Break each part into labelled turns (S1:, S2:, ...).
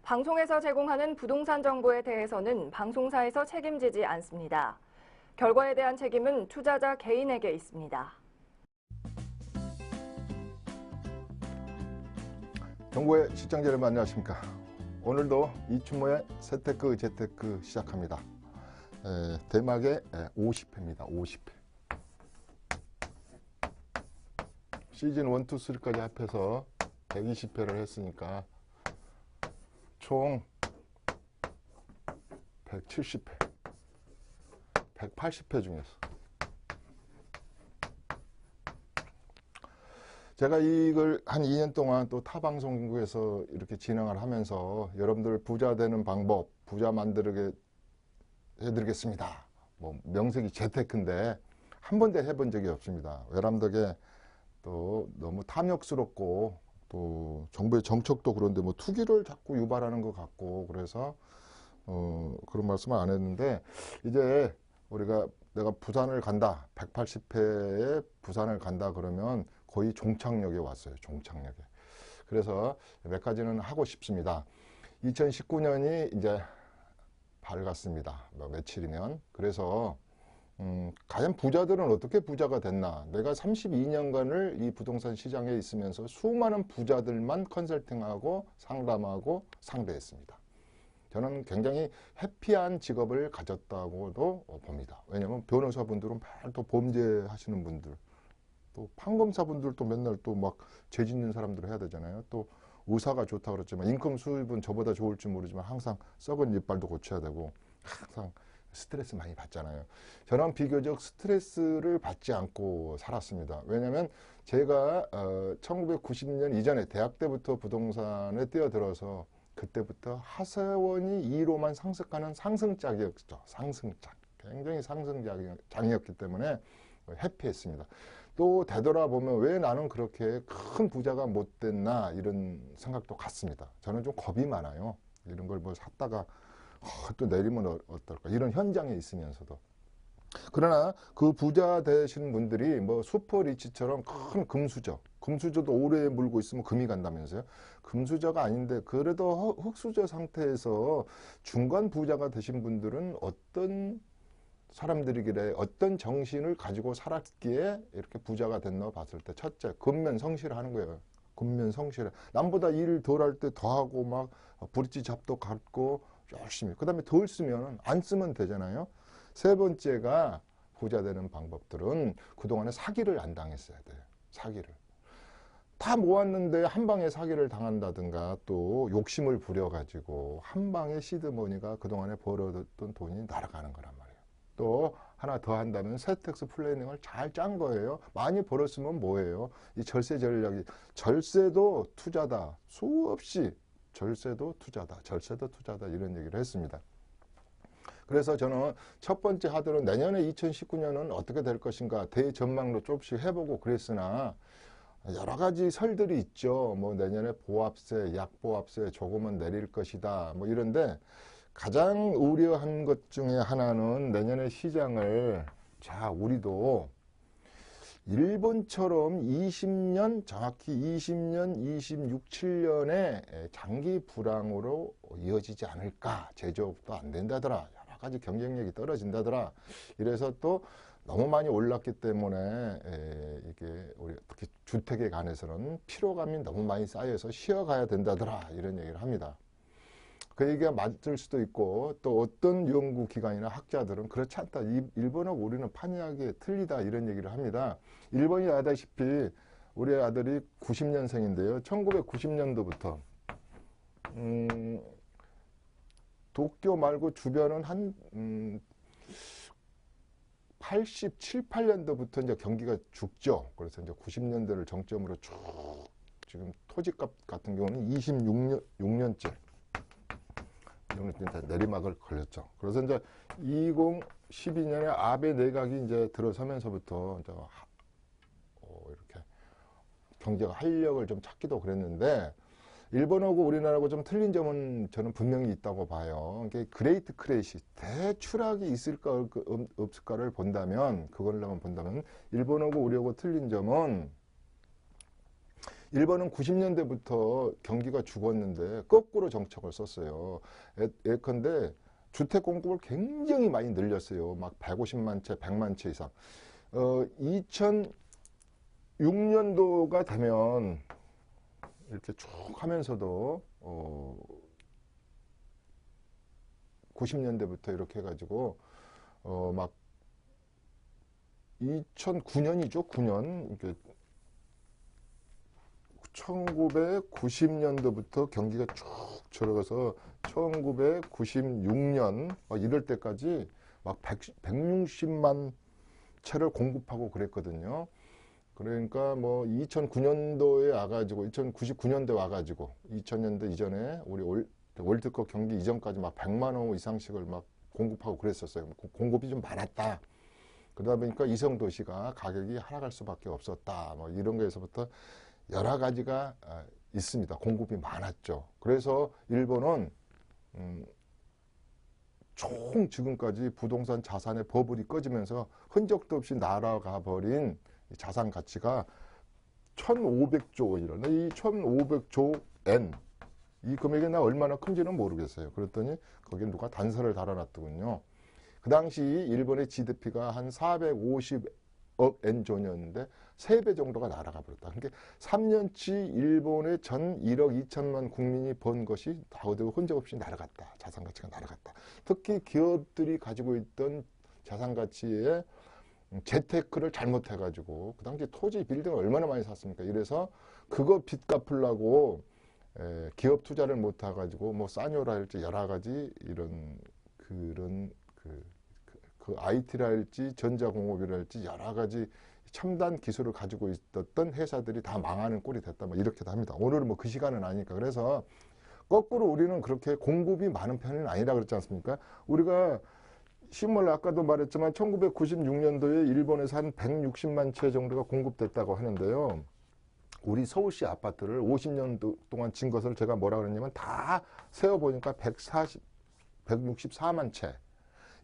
S1: 방송에서 제공하는 부동산 정보에 대해서는 방송사에서 책임지지 않습니다. 결과에 대한 책임은 투자자 개인에게 있습니다.
S2: 정보의 시청자 여러분 안녕하십니까. 오늘도 이춘모의 재테크 시작합니다. 대막의 50회입니다. 50회. 시즌 1, 2, 3까지 합해서 120회를 했으니까 총 170회, 180회 중에서 제가 이걸 한 2년 동안 또 타 방송국에서 이렇게 진행을 하면서 여러분들 부자 되는 방법, 부자 만들게 해드리겠습니다. 뭐 명색이 재테크인데 한 번도 해본 적이 없습니다. 여러분들에게 또 너무 탐욕스럽고 또 정부의 정책도 그런데 뭐 투기를 자꾸 유발하는 것 같고 그래서 그런 말씀을 안 했는데 이제 내가 부산을 간다 180회에 부산을 간다 그러면 거의 종착역에 왔어요. 종착역에. 그래서 몇 가지는 하고 싶습니다. 2019년이 이제 밝았습니다. 며칠이면. 그래서 과연 부자들은 어떻게 부자가 됐나? 내가 32년간을 이 부동산 시장에 있으면서 수많은 부자들만 컨설팅하고 상담하고 상대했습니다. 저는 굉장히 해피한 직업을 가졌다고도 봅니다. 왜냐하면 변호사분들은 또 범죄하시는 분들, 또 판검사분들도 맨날 또 막 죄 짓는 사람들 해야 되잖아요. 또 의사가 좋다 그랬지만 인컴 수입은 저보다 좋을지 모르지만 항상 썩은 이빨도 고쳐야 되고 항상 스트레스 많이 받잖아요. 저는 비교적 스트레스를 받지 않고 살았습니다. 왜냐하면 제가 1990년 이전에 대학 때부터 부동산에 뛰어들어서 그때부터 하사원이 2로만 상승하는 상승작이었죠. 상승작. 굉장히 상승작이었기 때문에 해피했습니다. 또 되돌아보면 왜 나는 그렇게 큰 부자가 못 됐나 이런 생각도 같습니다. 저는 좀 겁이 많아요. 이런 걸 뭐 샀다가 또 내리면 어떨까 이런 현장에 있으면서도. 그러나 그 부자 되시는 분들이 뭐 슈퍼리치처럼 큰 금수저도 오래 물고 있으면 금이 간다면서요. 금수저가 아닌데 그래도 흑수저 상태에서 중간 부자가 되신 분들은 어떤 사람들이길래 어떤 정신을 가지고 살았기에 이렇게 부자가 됐나 봤을 때 첫째 근면성실을 하는 거예요. 근면성실. 남보다 일 덜 할 때 더 하고 막 브릿지 잡도 갖고 열심히. 그 다음에 덜 쓰면 안 쓰면 되잖아요. 세 번째가 부자 되는 방법들은 그동안에 사기를 안 당했어야 돼요. 사기를. 다 모았는데 한 방에 사기를 당한다든가 또 욕심을 부려가지고 한 방에 시드머니가 그동안에 벌어뒀던 돈이 날아가는 거란 말이에요. 또 하나 더 한다면 세택스 플래닝을 잘 짠 거예요. 많이 벌었으면 뭐예요? 이 절세 전략이 절세도 투자다. 수없이 절세도 투자다. 절세도 투자다. 이런 얘기를 했습니다. 그래서 저는 첫 번째 하드는 내년에 2019년은 어떻게 될 것인가 대전망도 조금씩 해보고 그랬으나 여러 가지 설들이 있죠. 뭐 내년에 보합세, 약보합세 조금은 내릴 것이다. 뭐 이런데 가장 우려한 것 중에 하나는 내년에 시장을 우리도 일본처럼 20년, 정확히 20년, 26, 7년에 장기 불황으로 이어지지 않을까. 제조업도 안 된다더라. 여러 가지 경쟁력이 떨어진다더라. 이래서 또 너무 많이 올랐기 때문에 이게 우리 특히 주택에 관해서는 피로감이 너무 많이 쌓여서 쉬어가야 된다더라. 이런 얘기를 합니다. 그 얘기가 맞을 수도 있고 또 어떤 연구기관이나 학자들은 그렇지 않다. 일본하고 우리는 판이하게 틀리다 이런 얘기를 합니다. 일본이 알다시피 우리 아들이 90년생인데요. 1990년도부터 도쿄 말고 주변은 한 87, 8년도부터 이제 경기가 죽죠. 그래서 이제 90년대를 정점으로 쭉 지금 토지값 같은 경우는 26년째 내리막을 걸렸죠. 그래서 이제 2012년에 아베 내각이 이제 들어서면서부터 이제 이렇게 경제가 활력을 좀 찾기도 그랬는데 일본하고 우리나라하고 좀 틀린 점은 저는 분명히 있다고 봐요. 이게 그레이트 크래시, 대추락이 있을까 없을까를 본다면, 그걸로만 본다면, 일본하고 우리하고 틀린 점은, 일본은 90년대부터 경기가 죽었는데 거꾸로 정책을 썼어요. 예컨대 주택 공급을 굉장히 많이 늘렸어요. 막 150만 채, 100만 채 이상. 2006년도가 되면 이렇게 쭉 하면서도 90년대부터 이렇게 해가지고 막 2009년이죠. 9년 이렇게 1990년도부터 경기가 쭉 들어가서 1996년 이럴 때까지 막 160만 채를 공급하고 그랬거든요. 그러니까 뭐 2009년도에 와가지고 2099년도에 와가지고 2000년대 이전에 우리 월드컵 경기 이전까지 막 100만 호 이상씩을 막 공급하고 그랬었어요. 공급이 좀 많았다. 그러다 보니까 이성도시가 가격이 하락할 수밖에 없었다. 뭐 이런 거에서부터 여러 가지가 있습니다. 공급이 많았죠. 그래서 일본은 총 지금까지 부동산 자산의 버블이 꺼지면서 흔적도 없이 날아가 버린 자산 가치가 1,500조 원이라는 이 1,500조 엔 이 금액이 나 얼마나 큰지는 모르겠어요. 그랬더니 거기에 누가 단서를 달아놨더군요. 그 당시 일본의 GDP가 한 450억 엔 존이었는데 3배 정도가 날아가 버렸다. 그러니까 3년치 일본의 전 1억 2천만 국민이 번 것이 다 어디 흔적 없이 날아갔다. 자산 가치가 날아갔다. 특히 기업들이 가지고 있던 자산 가치에 재테크를 잘못해가지고 그 당시 토지 빌딩을 얼마나 많이 샀습니까? 이래서 그거 빚 갚으려고 기업 투자를 못해가지고 뭐 싸뇨랄지 여러 가지 이런 그런 그 IT랄지 전자공업이랄지 여러 가지 첨단 기술을 가지고 있었던 회사들이 다 망하는 꼴이 됐다. 뭐 이렇게도 합니다. 오늘은 뭐 그 시간은 아니니까. 그래서 거꾸로 우리는 그렇게 공급이 많은 편은 아니라 그랬지 않습니까? 우리가 신문을 아까도 말했지만 1996년도에 일본에서 한 160만 채 정도가 공급됐다고 하는데요. 우리 서울시 아파트를 50년 동안 진 것을 제가 뭐라 그랬냐면 다 세어보니까 164만 채.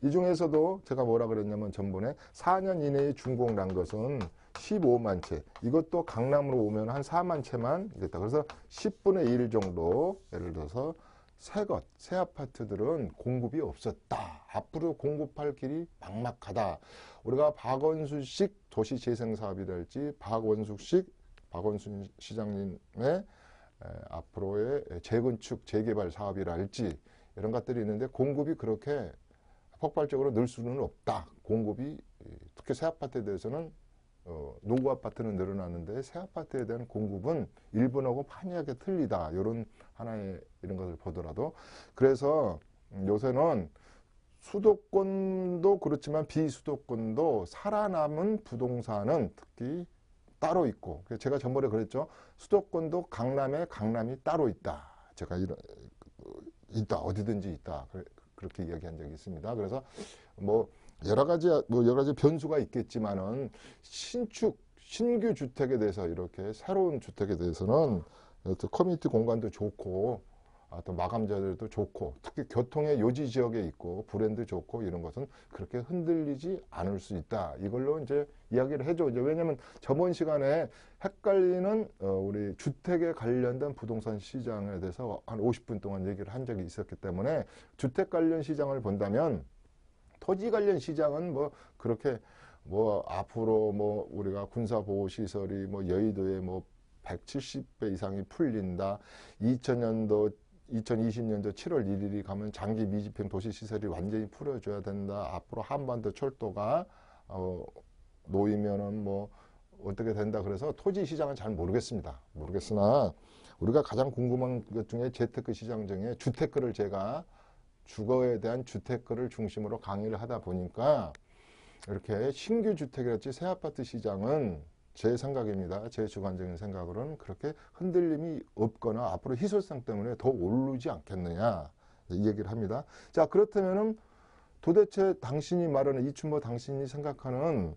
S2: 이 중에서도 제가 뭐라 그랬냐면 전번에 4년 이내에 준공 난 것은 15만 채. 이것도 강남으로 오면 한 4만 채만 됐다. 그래서 10분의 1 정도 예를 들어서 새 아파트들은 공급이 없었다. 앞으로 공급할 길이 막막하다. 우리가 박원순식 도시재생사업이랄지 박원순 시장님의 앞으로의 재건축 재개발 사업이랄지 이런 것들이 있는데 공급이 그렇게 폭발적으로 늘 수는 없다. 공급이 특히 새 아파트에 대해서는 노후 아파트는 늘어나는데 새 아파트에 대한 공급은 일본하고 판이하게 틀리다. 이런 하나의 이런 것을 보더라도 그래서 요새는 수도권도 그렇지만 비수도권도 살아남은 부동산은 특히 따로 있고 제가 전번에 그랬죠. 수도권도 강남이 따로 있다. 제가 있다. 어디든지 있다. 그렇게 이야기한 적이 있습니다. 그래서 뭐 여러 가지 변수가 있겠지만은 신규 주택에 대해서 이렇게 새로운 주택에 대해서는 커뮤니티 공간도 좋고 또 마감자들도 좋고 특히 교통의 요지 지역에 있고 브랜드 좋고 이런 것은 그렇게 흔들리지 않을 수 있다. 이걸로 이제 이야기를 해줘. 왜냐하면 저번 시간에 헷갈리는 우리 주택에 관련된 부동산 시장에 대해서 한 50분 동안 얘기를 한 적이 있었기 때문에 주택 관련 시장을 본다면 토지 관련 시장은 뭐 그렇게 뭐 앞으로 뭐 우리가 군사보호시설이 뭐 여의도에 뭐 170배 이상이 풀린다. 2020년도 7월 1일이 가면 장기 미집행 도시시설이 완전히 풀어줘야 된다. 앞으로 한반도 철도가 놓이면은 뭐 어떻게 된다. 그래서 토지 시장은 잘 모르겠습니다. 모르겠으나 우리가 가장 궁금한 것 중에 재테크 시장 중에 주테크를 제가 주거에 대한 주테크를 중심으로 강의를 하다 보니까 이렇게 신규 주택이랄지 새 아파트 시장은 제 생각입니다. 제 주관적인 생각으로는 그렇게 흔들림이 없거나 앞으로 희소성 때문에 더 오르지 않겠느냐 이 얘기를 합니다. 자, 그렇다면은 도대체 당신이 말하는 이춘모 당신이 생각하는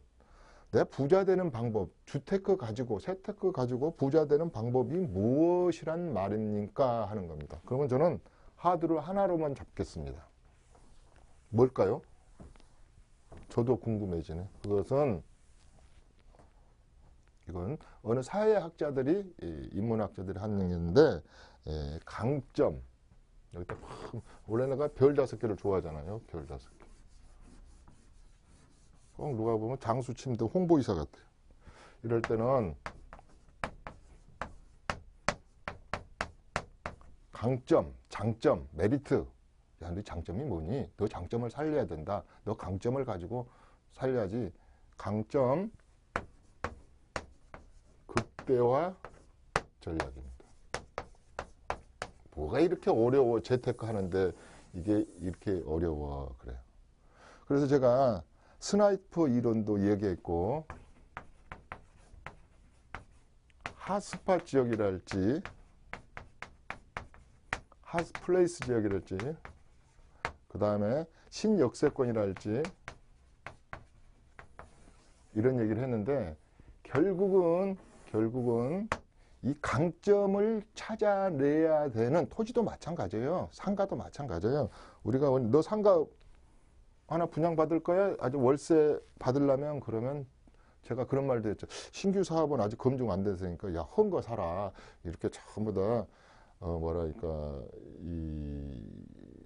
S2: 내 부자 되는 방법, 주테크 가지고 재테크 가지고 부자 되는 방법이 무엇이란 말입니까 하는 겁니다. 그러면 저는 하드를 하나로만 잡겠습니다. 뭘까요? 저도 궁금해지네. 그것은 이건 어느 사회학자들이 인문학자들이 한 얘기인데 강점. 여기다 원래 내가 별 5개를 좋아하잖아요. 별 5개. 꼭 누가 보면 장수침도 홍보이사 같아요. 이럴 때는 강점, 장점, 메리트. 야, 너 장점이 뭐니? 너 장점을 살려야 된다. 너 강점을 가지고 살려야지. 강점, 극대화 전략입니다. 뭐가 이렇게 어려워? 재테크 하는데 이게 이렇게 어려워. 그래요. 그래서 제가 스나이퍼 이론도 얘기했고, 핫스팟 지역이랄지, 핫플레이스 지역이랄지, 그 다음에 신역세권이랄지, 이런 얘기를 했는데, 결국은 이 강점을 찾아내야 되는, 토지도 마찬가지예요. 상가도 마찬가지예요. 우리가 너 상가 하나 분양받을 거야? 아직 월세 받으려면 그러면 제가 그런 말도 했죠. 신규 사업은 아직 검증 안 됐으니까 야, 헌 거 사라. 이렇게 전부 다 뭐랄까 이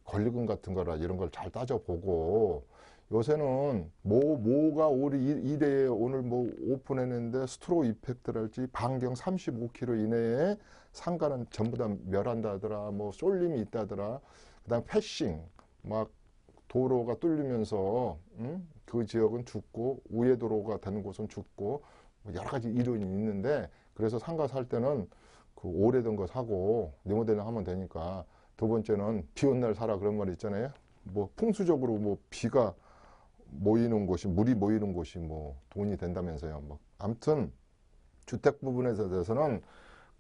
S2: 권리금 같은 거라 이런 걸 잘 따져보고 요새는 뭐가 우리 이대에 오늘 뭐 오픈했는데 스트로 이펙트랄지 반경 35km 이내에 상가는 전부 다 멸한다더라. 뭐 쏠림이 있다더라. 그다음 패싱 막 도로가 뚫리면서 그 지역은 죽고 우회 도로가 되는 곳은 죽고 여러 가지 이론이 있는데 그래서 상가 살 때는 그 오래된 거 사고 리모델링 하면 되니까 두 번째는 비 온 날 사라 그런 말 있잖아요. 뭐 풍수적으로 뭐 비가 모이는 곳이 물이 모이는 곳이 뭐 돈이 된다면서요. 뭐 아무튼 주택 부분에 대해서는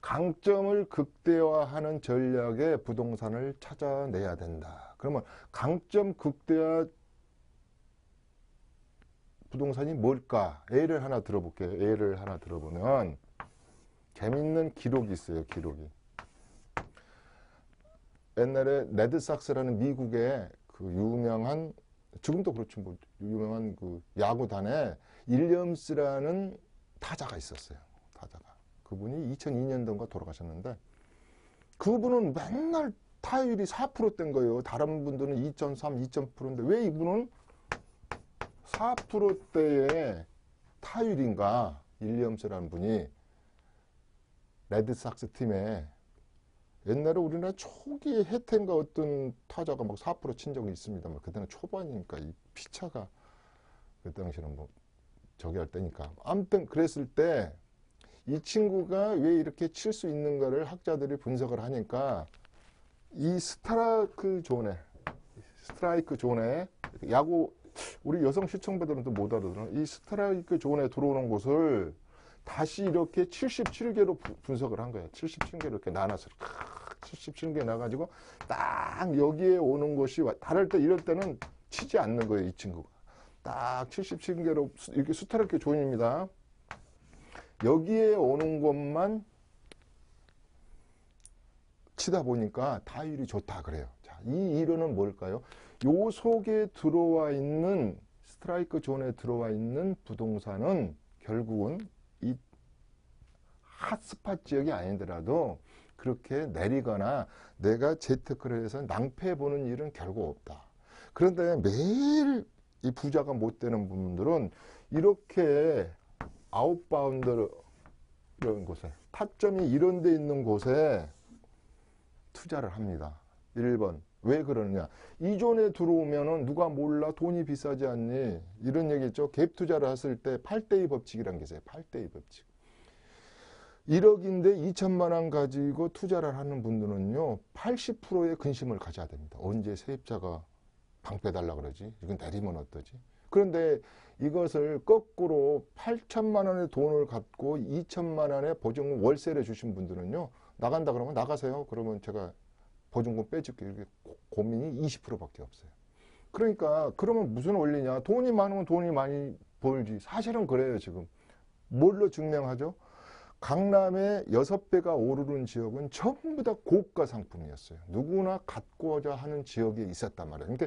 S2: 강점을 극대화하는 전략의 부동산을 찾아내야 된다. 그러면 강점 극대화 부동산이 뭘까? 예를 하나 들어볼게요. 예를 하나 들어보면 재밌는 기록이 있어요. 기록이. 옛날에 레드삭스라는 미국의 그 유명한 지금도 그렇죠. 뭐 유명한 그 야구단에 윌리엄스라는 타자가 있었어요. 타자가. 그분이 2002년도인가 돌아가셨는데 그분은 맨날 타율이 4%대인 거예요. 다른 분들은 2.3, 2.0%인데 왜 이분은 4%대의 타율인가? 윌리엄스라는 분이 레드삭스 팀에 옛날에 우리나라 초기에 해태인가 어떤 타자가 막 4%친 적이 있습니다. 그때는 초반이니까 이 피차가 그 당시는 뭐 저기 할 때니까. 아무튼 그랬을 때 이 친구가 왜 이렇게 칠 수 있는가를 학자들이 분석을 하니까 이 스트라이크 존에 야구 우리 여성 시청자들은 또 못 알아들어요. 이 스트라이크 존에 들어오는 곳을 다시 이렇게 77개로 분석을 한 거예요. 77개로 이렇게 나눠서 77개 나가지고 딱 여기에 오는 곳이 다를 때 이럴 때는 치지 않는 거예요. 이 친구가 딱 77개로 이렇게 스트라이크 존입니다. 여기에 오는 것만 치다 보니까 타율이 좋다 그래요. 자, 이 이론은 뭘까요? 요 속에 들어와 있는 스트라이크 존에 들어와 있는 부동산은 결국은 이 핫스팟 지역이 아니더라도 그렇게 내리거나 내가 재테크를 해서 낭패 보는 일은 결국 없다. 그런데 매일 이 부자가 못 되는 분들은 이렇게 아웃바운드 이런 곳에 타점이 이런 데 있는 곳에 투자를 합니다. 1번. 왜 그러느냐. 이 존에 들어오면은 누가 몰라 돈이 비싸지 않니? 이런 얘기 있죠. 갭 투자를 했을 때 8대2 법칙이라는 게 있어요. 8대2 법칙. 1억인데 2천만 원 가지고 투자를 하는 분들은요. 80%의 근심을 가져야 됩니다. 언제 세입자가 방 빼달라 그러지? 이건 내리면 어떠지? 그런데 이것을 거꾸로 8천만 원의 돈을 갖고 2천만 원의 보증금 월세를 주신 분들은요. 나간다 그러면 나가세요. 그러면 제가 보증금 빼줄게요. 이렇게 고민이 20%밖에 없어요. 그러니까 그러면 무슨 원리냐. 돈이 많으면 돈이 많이 보일지. 사실은 그래요, 지금. 뭘로 증명하죠? 강남의 6배가 오르는 지역은 전부 다 고가 상품이었어요. 누구나 갖고자 하는 지역이 있었단 말이에요. 근데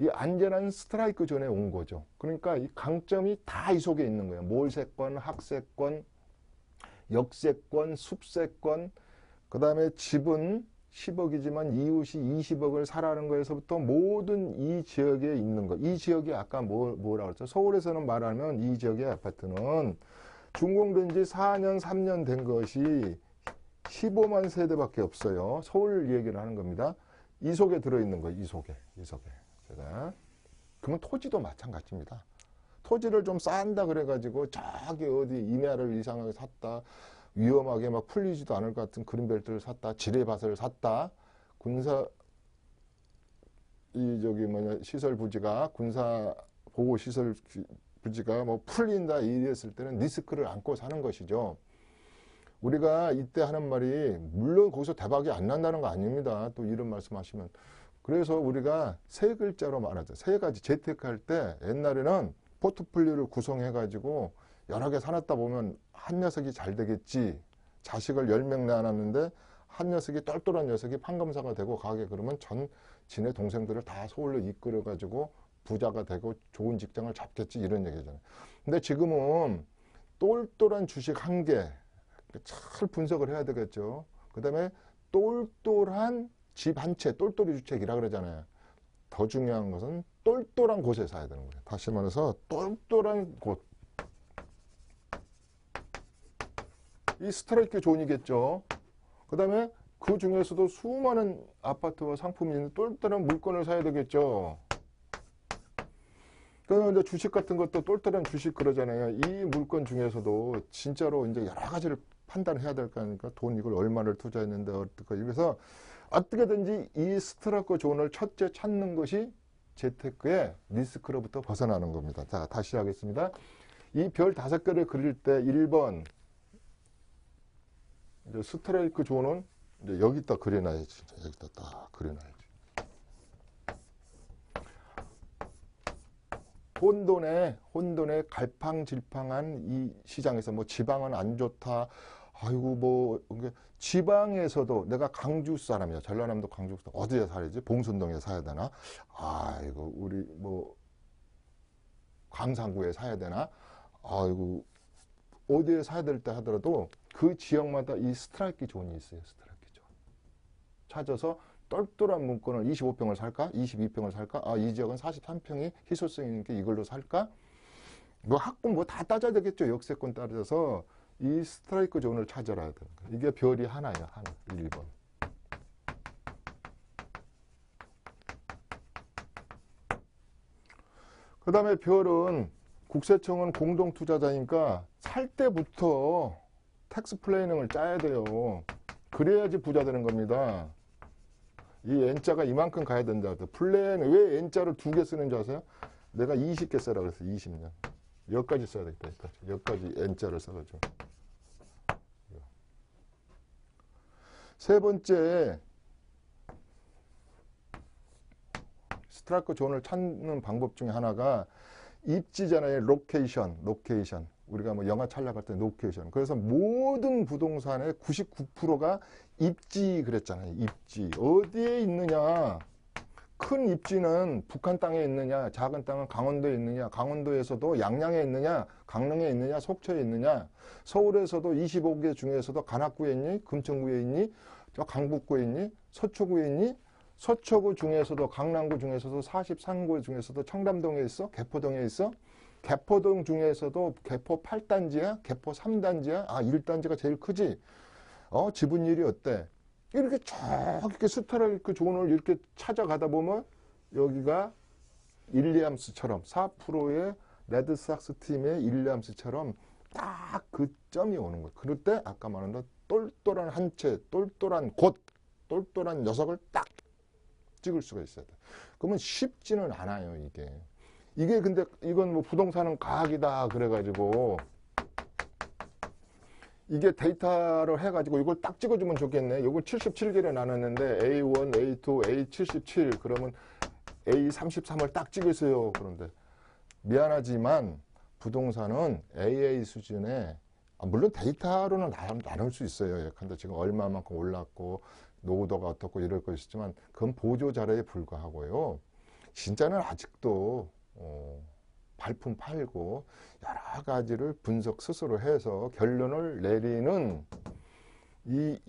S2: 이 안전한 스트라이크 존에 온 거죠. 그러니까 이 강점이 다 이 속에 있는 거예요. 몰세권, 학세권, 역세권, 숲세권, 그 다음에 집은 10억이지만 이웃이 20억을 사라는 거에서부터 모든 이 지역에 있는 거. 이 지역이 아까 뭐라고 했죠? 서울에서는 말하면 이 지역의 아파트는 준공된 지 4년, 3년 된 것이 15만 세대밖에 없어요. 서울 얘기를 하는 겁니다. 이 속에 들어있는 거예요. 이 속에. 제가. 그러면 토지도 마찬가지입니다. 토지를 좀 싼다 그래가지고 저기 어디 임야를 이상하게 샀다. 위험하게 막 풀리지도 않을 것 같은 그린벨트를 샀다. 지뢰밭을 샀다. 시설 부지가 군사 보호 시설 부지가 뭐 풀린다 이랬을 때는 리스크를 안고 사는 것이죠. 우리가 이때 하는 말이 물론 거기서 대박이 안 난다는 거 아닙니다. 또 이런 말씀하시면. 그래서 우리가 세 글자로 말하죠. 세 가지 재테크할 때 옛날에는 포트폴리오를 구성해가지고 여러 개 사놨다 보면 한 녀석이 잘 되겠지. 자식을 10명 낳았는데 한 녀석이 똘똘한 녀석이 판검사가 되고 가게 그러면 전 지네 동생들을 다 서울로 이끌어가지고 부자가 되고 좋은 직장을 잡겠지 이런 얘기잖아요. 근데 지금은 똘똘한 주식 한 개 잘 분석을 해야 되겠죠. 그 다음에 똘똘한 집 한 채, 똘똘이 주택이라 그러잖아요. 더 중요한 것은 똘똘한 곳에 사야 되는 거예요. 다시 말해서 똘똘한 곳. 이 스트라이크 존이겠죠. 그 다음에 그 중에서도 수많은 아파트와 상품이 있는 똘똘한 물건을 사야 되겠죠. 그러면 이제 주식 같은 것도 똘똘한 주식 그러잖아요. 이 물건 중에서도 진짜로 이제 여러 가지를 판단해야 될 거 아닙니까? 돈 이걸 얼마를 투자했는데 어떻게. 그래서 어떻게든지 이 스트라이크 존을 첫째 찾는 것이 재테크의 리스크로부터 벗어나는 겁니다. 자, 다시 하겠습니다. 이 별 5개를 그릴 때 1번 이제 스트라이크 존은 이제 여기다 그려놔야지. 여기다 딱 그려놔야지. 혼돈에 갈팡질팡한 이 시장에서 뭐 지방은 안 좋다. 아이고 뭐 지방에서도 내가 강주 사람이야. 전라남도 강주 사람. 어디에 살지? 봉순동에 사야 되나? 아이고 우리 뭐 광산구에 사야 되나? 아이고 어디에 사야 될 때 하더라도 그 지역마다 이 스트라이크 존이 있어요. 스트라이크 존. 찾아서 똘똘한 문건을 25평을 살까? 22평을 살까? 이 지역은 43평이 희소성이 있으니까 이걸로 살까? 뭐 학군 뭐 다 따져야 되겠죠. 역세권 따져서 이 스트라이크 존을 찾아라 되는 거예요. 이게 별이 하나예요. 하나. 1번. 그 다음에 별은 국세청은 공동투자자니까 살 때부터 텍스 플래닝을 짜야 돼요. 그래야지 부자 되는 겁니다. 이 N자가 이만큼 가야 된다. 플랜, 왜 N자를 2개 쓰는 줄 아세요? 내가 20개 써라 그랬어, 20년. 여기까지 써야 되겠다, 여기까지 N자를 써가지고. 세 번째, 스트라이크 존을 찾는 방법 중에 하나가 입지잖아요. 로케이션. 우리가 뭐 영화 촬영할 때 로케이션. 그래서 모든 부동산의 99%가 입지 그랬잖아요. 입지. 어디에 있느냐. 큰 입지는 북한 땅에 있느냐. 작은 땅은 강원도에 있느냐. 강원도에서도 양양에 있느냐. 강릉에 있느냐. 속초에 있느냐. 서울에서도 25개 중에서도 관악구에 있니? 금천구에 있니? 저 강북구에 있니? 서초구에 있니? 서초구 중에서도 강남구 중에서도 43구 중에서도 청담동에 있어? 개포동에 있어? 개포동 중에서도 개포 8단지야? 개포 3단지야? 1단지가 제일 크지? 지분율이 어때? 이렇게 이렇게 스트라이크 존을 이렇게 찾아가다 보면 여기가 일리암스처럼 4%의 레드삭스 팀의 일리암스처럼 딱 그 점이 오는 거예요. 그럴 때 아까 말한 대로 똘똘한 한 채, 똘똘한 곳, 똘똘한 녀석을 딱 찍을 수가 있어야 돼. 그러면 쉽지는 않아요, 이게. 이게 근데 이건 뭐 부동산은 과학이다 그래가지고 이게 데이터를 해가지고 이걸 딱 찍어주면 좋겠네. 이걸 77개를 나눴는데 A1, A2, A77 그러면 A33을 딱 찍으세요. 그런데 미안하지만 부동산은 AA 수준의 물론 데이터로는 나눌 수 있어요. 예컨대 지금 얼마만큼 올랐고 노후도가 어떻고 이럴 것이지만 그건 보조 자료에 불과하고요. 진짜는 아직도 발품 팔고 여러 가지를 분석 스스로 해서 결론을 내리는 이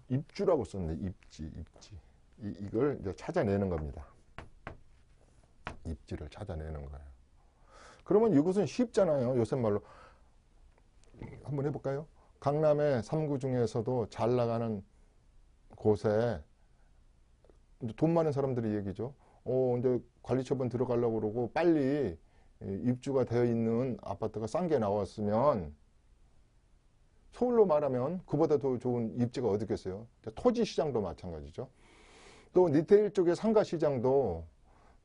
S2: 입주라고 썼네. 입지. 이걸 이제 찾아내는 겁니다. 입지를 찾아내는 거예요. 그러면 이것은 쉽잖아요. 요새 말로 한번 해볼까요? 강남의 3구 중에서도 잘 나가는 곳에 돈 많은 사람들이 얘기죠. 이제 관리처분 들어가려고 그러고 빨리 입주가 되어 있는 아파트가 싼 게 나왔으면 서울로 말하면 그보다 더 좋은 입지가 어디 있겠어요? 토지 시장도 마찬가지죠. 또 리테일 쪽의 상가 시장도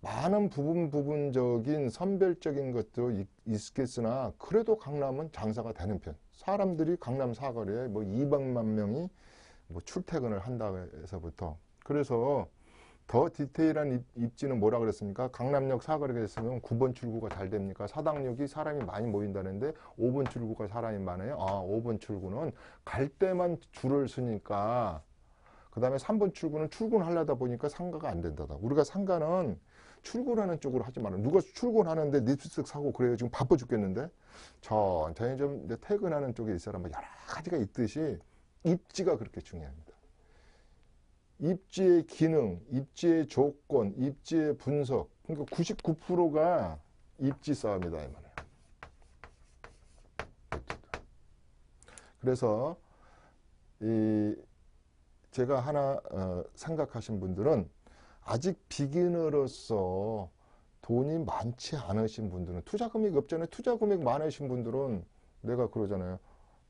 S2: 많은 부분적인 선별적인 것도 있겠으나 그래도 강남은 장사가 되는 편. 사람들이 강남 사거리에 뭐 200만 명이 뭐 출퇴근을 한다 해서부터. 그래서 더 디테일한 입지는 뭐라 그랬습니까? 강남역 사거리가 있으면 9번 출구가 잘 됩니까? 사당역이 사람이 많이 모인다는데 5번 출구가 사람이 많아요. 5번 출구는 갈 때만 줄을 서니까 그 다음에 3번 출구는 출근하려다 보니까 상가가 안 된다다. 우리가 상가는 출근하는 쪽으로 하지 말아요. 누가 출근하는데 립스틱 사고 그래요. 지금 바빠 죽겠는데. 천천히 좀 이제 퇴근하는 쪽에 있어라. 여러 가지가 있듯이 입지가 그렇게 중요합니다. 입지의 기능, 입지의 조건, 입지의 분석. 그러니까 99%가 입지 싸움이다 이 말이에요. 그래서 제가 하나 생각하신 분들은 아직 비기너로서 돈이 많지 않으신 분들은 투자 금액이 없잖아요. 투자 금액 많으신 분들은 내가 그러잖아요.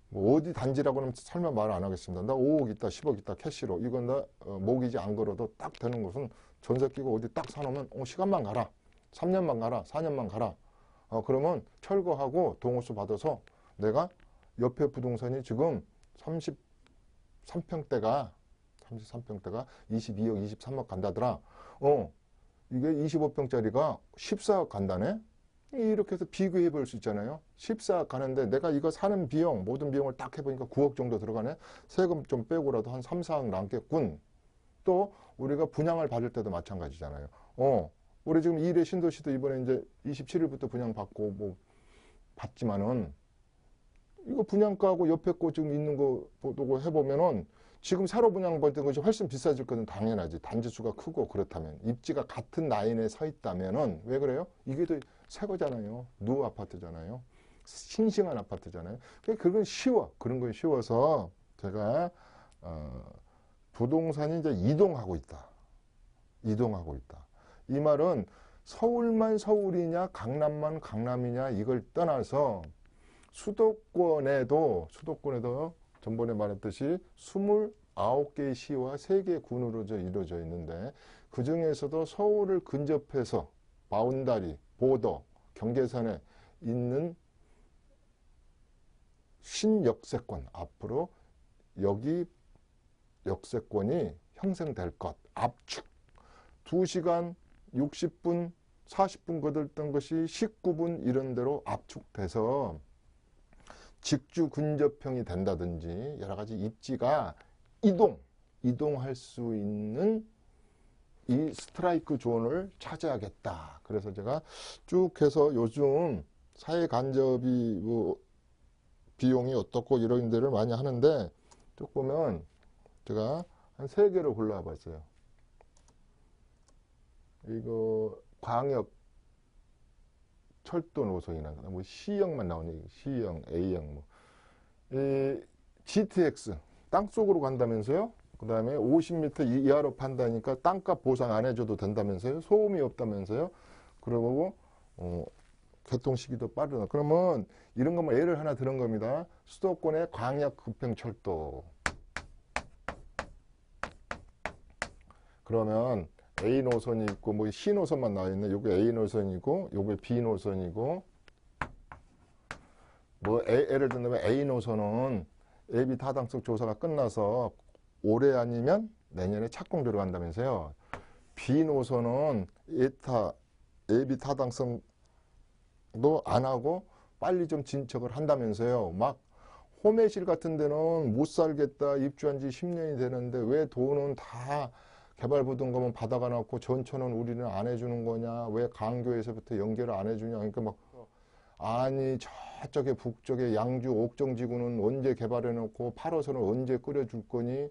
S2: 뭐 어디 단지라고 하면 설마 말 안 하겠습니다. 나 5억 있다, 10억 있다, 캐시로. 이건 나 모기지 안 걸어도 딱 되는 것은 전세 끼고 어디 딱 사놓으면 시간만 가라. 3년만 가라. 4년만 가라. 그러면 철거하고 동호수 받아서 내가 옆에 부동산이 지금 33평대가 22억, 23억 간다더라. 이게 25평짜리가 14억 간다네? 이렇게 해서 비교해 볼 수 있잖아요. 14억 가는데 내가 이거 사는 비용, 모든 비용을 딱 해보니까 9억 정도 들어가네? 세금 좀 빼고라도 한 3, 4억 남겠군. 또 우리가 분양을 받을 때도 마찬가지잖아요. 우리 지금 일회 신도시도 이번에 이제 27일부터 분양 받고 뭐 받지만은 이거 분양가하고 옆에 거 지금 있는 거 보고 해보면은 지금 새로 분양받은 것이 훨씬 비싸질 것은 당연하지. 단지수가 크고 그렇다면. 입지가 같은 라인에 서 있다면은 왜 그래요? 이게 더 새 거잖아요. 누 아파트잖아요. 싱싱한 아파트잖아요. 그건 쉬워. 그런 건 쉬워서 제가 부동산이 이제 이동하고 있다. 이동하고 있다. 이 말은 서울만 서울이냐 강남만 강남이냐 이걸 떠나서 수도권에도 전번에 말했듯이 29개의 시와 3개의 군으로 이루어져 있는데 그 중에서도 서울을 근접해서 바운다리, 보더, 경계선에 있는 신역세권, 앞으로 여기 역세권이 형성될 것, 압축. 2시간 60분, 40분 거들던 것이 19분 이런 대로 압축돼서 직주 근접형이 된다든지 여러 가지 입지가 이동할 수 있는 이 스트라이크 존을 찾아야겠다. 그래서 제가 쭉 해서 요즘 사회 간접이 뭐 비용이 어떻고 이런 데를 많이 하는데 쭉 보면 제가 한 3개를 골라봤어요. 이거 광역 철도 노선이나 뭐 C형만 나오니 C형, A형 뭐. 이 GTX 땅속으로 간다면서요? 그 다음에 50m 이하로 판다니까 땅값 보상 안 해줘도 된다면서요? 소음이 없다면서요? 그러고 교통 시기도 빠르다. 그러면 이런 거만 예를 하나 들은 겁니다. 수도권의 광역 급행철도. 그러면 A 노선이 있고 뭐 C 노선만 나와 있네. 요게 A 노선이고 요게 B 노선이고 뭐 예를 들면 A 노선은 AB 타당성 조사가 끝나서 올해 아니면 내년에 착공 들어간다면서요. B 노선은 AB 타당성 안 하고 빨리 좀 진척을 한다면서요. 막 호매실 같은 데는 못 살겠다, 입주한 지 10년이 되는데 왜 돈은 다 개발부동금은 받아가 놓고 전초는 우리는 안 해주는 거냐, 왜 강교에서부터 연결을 안 해주냐. 그러니까 막 아니 저쪽에 북쪽에 양주 옥정지구는 언제 개발해 놓고 8호선을 언제 끓여줄 거니,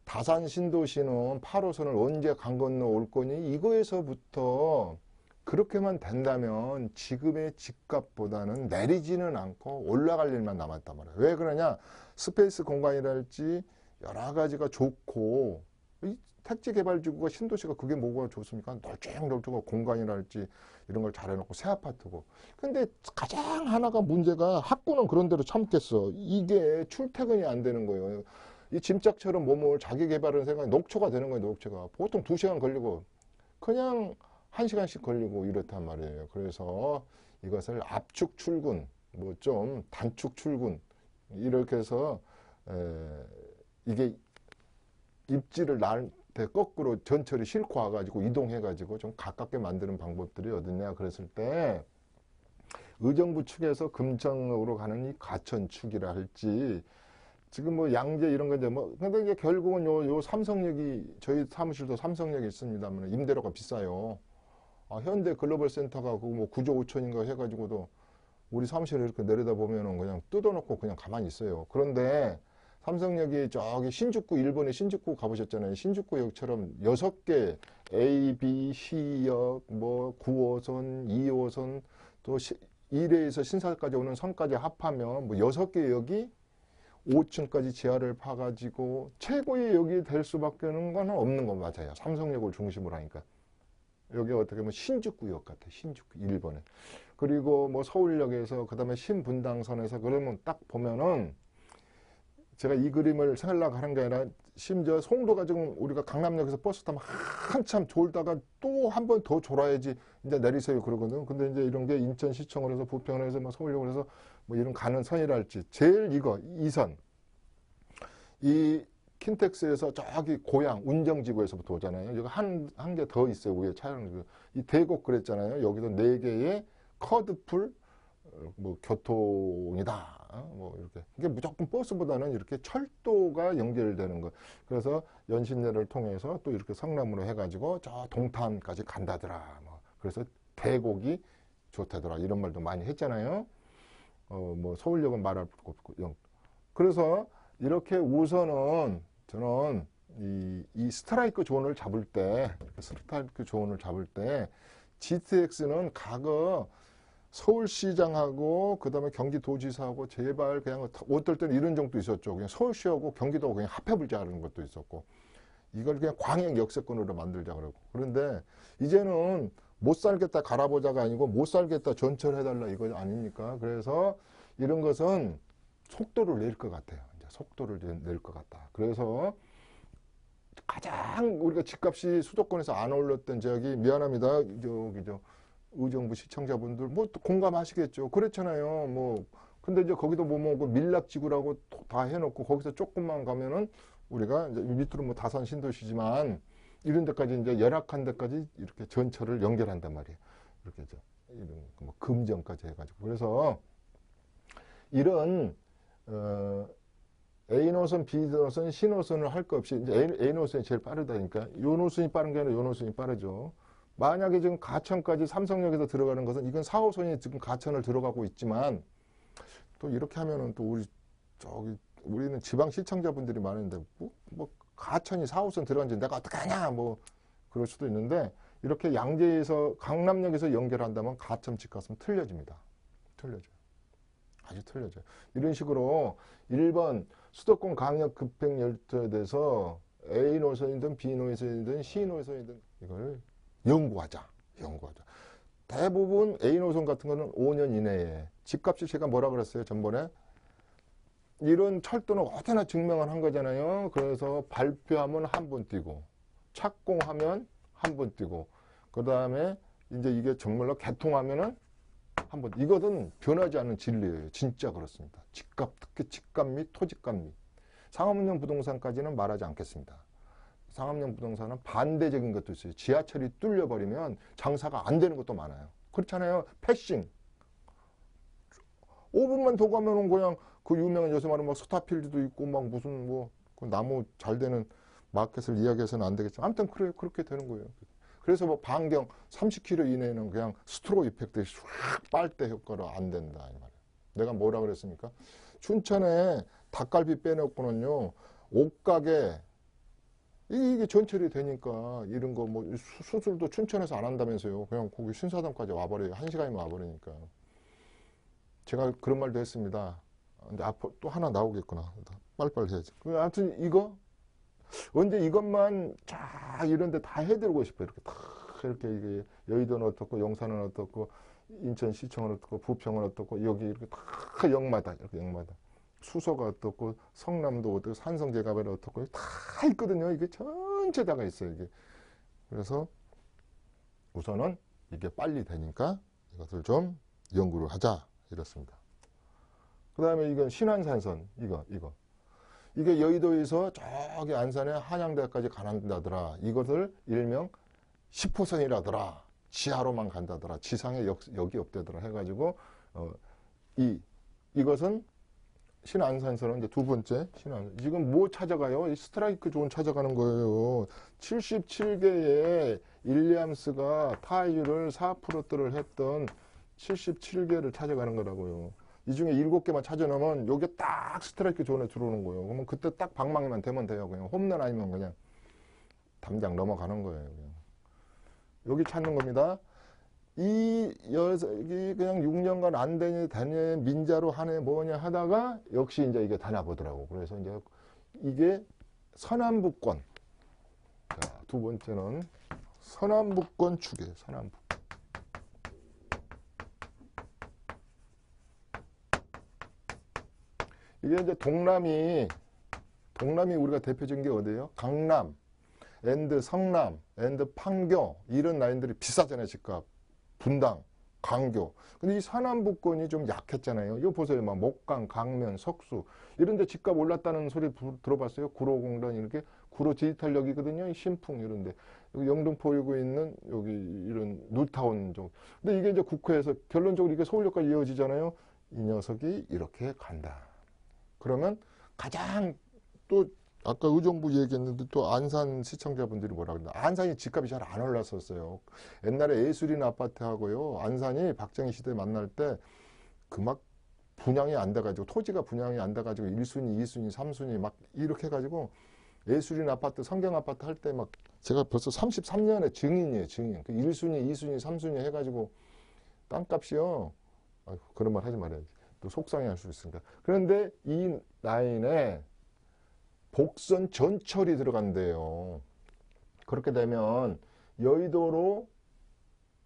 S2: 다산 신도시는 8호선을 언제 강 건너 올 거니. 이거에서부터 그렇게만 된다면 지금의 집값보다는 내리지는 않고 올라갈 일만 남았단 말이에요. 왜 그러냐, 스페이스 공간이랄지 여러 가지가 좋고, 이 택지 개발지구가 신도시가 그게 뭐가 좋습니까? 널찍널찍하고 공간이랄지 이런 걸 잘 해놓고 새 아파트고. 근데 가장 하나가 문제가, 학구는 그런 대로 참겠어. 이게 출퇴근이 안 되는 거예요. 이 짐짝처럼 몸을 자기 개발하는 생각이 녹초가 되는 거예요. 녹초가 보통 2시간 걸리고 그냥 1시간씩 걸리고 이렇단 말이에요. 그래서 이것을 압축 출근, 뭐 좀 단축 출근, 이렇게 해서 이게 입지를 나한테 거꾸로 전철이 싣고 와가지고 이동해가지고 좀 가깝게 만드는 방법들이 어딨냐 그랬을 때, 의정부 측에서 금정으로 가는 이 가천축이라 할지, 지금 뭐 양재 이런 건데 뭐, 근데 이제 결국은 요 삼성역이, 저희 사무실도 삼성역이 있습니다만 임대료가 비싸요. 현대 글로벌 센터가 뭐 9조 5천인가 해가지고도 우리 사무실에 이렇게 내려다 보면은 그냥 뜯어놓고 그냥 가만히 있어요. 그런데 삼성역이 저기 신주쿠, 일본의 신주쿠 가보셨잖아요. 신주쿠역처럼 6개 A, B, C역, 뭐 9호선, 2호선, 또 1회에서 신사까지 오는 선까지 합하면 뭐 6개 역이 5층까지 지하를 파가지고 최고의 역이 될 수밖에 는 없는 건 맞아요. 삼성역을 중심으로 하니까. 여기 어떻게 보면 신주쿠역 같아. 신주쿠, 일본에. 그리고 뭐 서울역에서 그다음에 신분당선에서 그러면 딱 보면은, 제가 이 그림을 생각하려고 하는 게 아니라 심지어 송도가 지금 우리가 강남역에서 버스 타면 한참 졸다가 또 한 번 더 졸아야지 이제 내리세요 그러거든요. 근데 이제 이런 게 인천시청으로 해서 부평으로 해서 뭐 서울역으로 해서 뭐 이런 가는 선이랄지, 제일 이거 이 선, 이 킨텍스에서 저기 고양 운정지구에서부터 오잖아요. 여기 한 개 더 있어요. 위에 차량. 이 대곡 그랬잖아요. 여기도 4개의 커드풀 뭐 교통이다. 뭐 이렇게. 이게 무조건 버스보다는 이렇게 철도가 연결되는 거. 그래서 연신내를 통해서 또 이렇게 성남으로 해가지고 저 동탄까지 간다더라. 뭐 그래서 대곡이 좋다더라. 이런 말도 많이 했잖아요. 뭐 서울역은 말할 것 없고. 그래서 이렇게 우선은 저는 이 스트라이크 존을 잡을 때, GTX는 과거 서울시장하고 그다음에 경기도지사하고 제발 그냥 어떨 때는 이런 정도 있었죠. 그냥 서울시하고 경기도하고 그냥 합해보자 하는 것도 있었고, 이걸 그냥 광역 역세권으로 만들자 그러고. 그런데 이제는 못 살겠다 갈아보자가 아니고 못 살겠다 전철해달라 이거 아닙니까? 그래서 이런 것은 속도를 낼 것 같아요. 이제 속도를 낼 것 같다. 그래서 가장 우리가 집값이 수도권에서 안 올랐던 지역이, 미안합니다. 의정부 시청자분들 뭐 공감하시겠죠. 그렇잖아요. 뭐 근데 이제 거기도 뭐 밀락지구라고 다 해놓고 거기서 조금만 가면은 우리가 이제 밑으로 뭐 다산 신도시지만 이런 데까지 이제 열악한 데까지 이렇게 전철을 연결한단 말이에요. 이렇게 이런 뭐 금정까지 해가지고. 그래서 이런 A 노선, B 노선, C 노선을 할 거 없이 이제 A 노선이 제일 빠르다니까. 요 노선이 빠른 게 아니라 요 노선이 빠르죠. 만약에 지금 가천까지 삼성역에서 들어가는 것은, 이건 4호선이 지금 가천을 들어가고 있지만, 또 이렇게 하면은 또 우리는 지방 시청자분들이 많은데 뭐 가천이 4호선 들어간 지 내가 어떡하냐 뭐 그럴 수도 있는데, 이렇게 양재에서 강남역에서 연결한다면 가천 집값은 틀려집니다. 틀려져요. 아주 틀려져요. 이런 식으로 1번 수도권 강역 급행 열차에 대해서 A 노선이든 B 노선이든 C 노선이든 이걸 연구하자. 대부분 A 노선 같은 거는 5년 이내에 집값이, 제가 뭐라 그랬어요 전번에, 이런 철도는 어디나 증명을 한 거잖아요. 그래서 발표하면 한 번 뛰고, 착공하면 한 번 뛰고, 그 다음에 이제 이게 정말로 개통하면은 한 번. 이것은 변하지 않는 진리예요. 진짜 그렇습니다. 집값, 특히 집값 및 토지값 및 상업용 부동산까지는 말하지 않겠습니다. 상업용 부동산은 반대적인 것도 있어요. 지하철이 뚫려버리면 장사가 안 되는 것도 많아요. 그렇잖아요. 패싱. 5분만 더 가면은 그냥 그 유명한 요새 말하면 막 스타필드도 있고 막 무슨 뭐 그 나무 잘 되는 마켓을 이야기해서는 안 되겠지만 아무튼 그래 그렇게 되는 거예요. 그래서 뭐 반경 30km 이내에는 그냥 스트로크 이펙트 확 빨대 효과로 안 된다 이 말이에요. 내가 뭐라 그랬습니까? 춘천에 닭갈비 빼놓고는요 옷가게 이게 전철이 되니까 이런 거 뭐 수술도 춘천에서 안 한다면서요. 그냥 거기 신사동까지 와버려요. 1시간이면 와버리니까. 제가 그런 말도 했습니다. 근데 앞으로 또 하나 나오겠구나. 빨리빨리 해야지. 아무튼 이거 언제 이것만 쫙 이런데 다 해드리고 싶어요. 이렇게 다 이렇게 이게 여의도는 어떻고 용산은 어떻고 인천시청은 어떻고 부평은 어떻고 여기 이렇게 다 역마다 이렇게 역마다 수서가 어떻고 성남도 어떻고 산성제가벨 어떻고 다 있거든요. 이게 전체 다가 있어요. 이게 그래서 우선은 이게 빨리 되니까 이것을 좀 연구를 하자 이렇습니다. 그 다음에 이건 신안산선 이게 여의도에서 저기 안산에 한양대까지 가난다더라. 이것을 일명 10호선이라더라. 지하로만 간다더라. 지상에 역이 없대더라. 해가지고 이것은 신안산선은 이제 두 번째 신안. 지금 뭐 찾아가요? 이 스트라이크 존 찾아가는 거예요. 77개의 윌리엄스가 타율을 4%를 했던 77개를 찾아가는 거라고요. 이 중에 7개만 찾아놓으면 요게 딱 스트라이크 존에 들어오는 거예요. 그러면 그때 딱 방망이만 되면 돼요. 그냥 홈런 아니면 그냥 담장 넘어가는 거예요. 그냥. 여기 찾는 겁니다. 이 녀석이 그냥 6년간 안 되네 민자로 하네 뭐냐 하다가 역시 이제 이게 되나 보더라고. 그래서 이제 이게 서남북권. 자, 두 번째는 서남북권 추계, 서남북권. 이게 이제 동남이 우리가 대표적인 게 어디예요? 강남, 앤드 성남, 앤드 판교 이런 라인들이 비싸잖아요, 집값. 분당, 광교. 근데 이 서남북권이 좀 약했잖아요. 이거 보세요. 막 목강, 강면, 석수 이런 데 집값 올랐다는 소리 들어봤어요? 구로공단 이렇게 구로 디지털역이거든요. 신풍 이런 데. 여기 영등포에 있는 여기 이런 뉴타운 쪽. 근데 이게 이제 국회에서 결론적으로 이게 서울역까지 이어지잖아요. 이 녀석이 이렇게 간다. 그러면 가장 또 아까 의정부 얘기했는데 또 안산 시청자분들이 뭐라 그러나 안산이 집값이 잘 안 올랐었어요. 옛날에 예술인 아파트하고요. 안산이 박정희 시대 만날 때 그 막 분양이 안 돼가지고 토지가 분양이 안 돼가지고 1순위, 2순위, 3순위 막 이렇게 해가지고 예술인 아파트, 성경 아파트 할 때 막 제가 벌써 33년의 증인이에요. 증인. 그 1순위, 2순위, 3순위 해가지고 땅값이요. 아이고, 그런 말 하지 말아야지. 또 속상해 할 수 있으니까. 그런데 이 라인에 복선 전철이 들어간대요. 그렇게 되면 여의도로